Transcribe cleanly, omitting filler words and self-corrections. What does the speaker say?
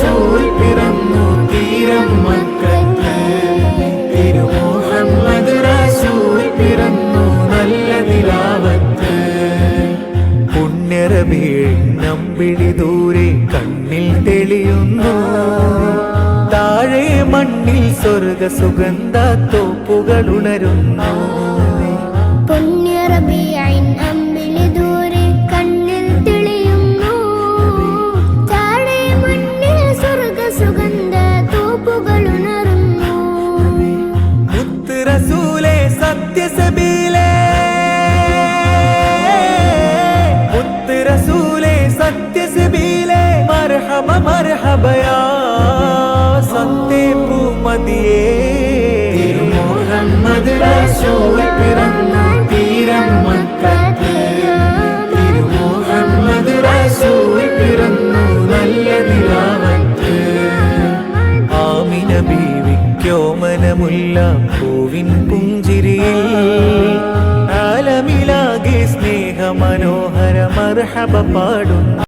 റസൂൽ പിറന്നു തീരം മക്കത്ത്. തിരു മുഹമ്മദ് റസൂൽ പിറന്നു നല്ല നിലാവത്ത്. പുണ്യറബീഴിനമ്പിളി ദൂരെ കണ്ണിൽ തെളിയുന്നു. താഴെ മണ്ണിൽ സ്വർഗ സുഗന്ധ തോപ്പുകൾ ഉണരുന്നു. പുണ്യറബീഇൻ അമ്പിളി ദൂരെ കണ്ണിൽ തെളിയുന്നു. താഴെ മണ്ണിൽ സ്വർഗ സുഗന്ധ തോപ്പുകൾ ഉണരുന്നു. മുത്ത് റസൂലേ സത്യസബീലേ, മുത്ത് റസൂലേ സത്യസബീലേ, മർഹബ മർഹബയാ സത്തേ പൂമതിയേ. തിരു മുഹമ്മദ് റസൂൽ പിറന്നു തീരം മക്കത്ത്. തിരു മുഹമ്മദ് റസൂൽ പിറന്നു നല്ല നിലാവത്ത്. ആമിന ബീവിക്കോമനമുല്ല പൂവിൻ പുഞ്ചിരിയിൽ ആലമിലാകെ സ്നേഹ മനോഹര മർഹബ പാടുന്നു.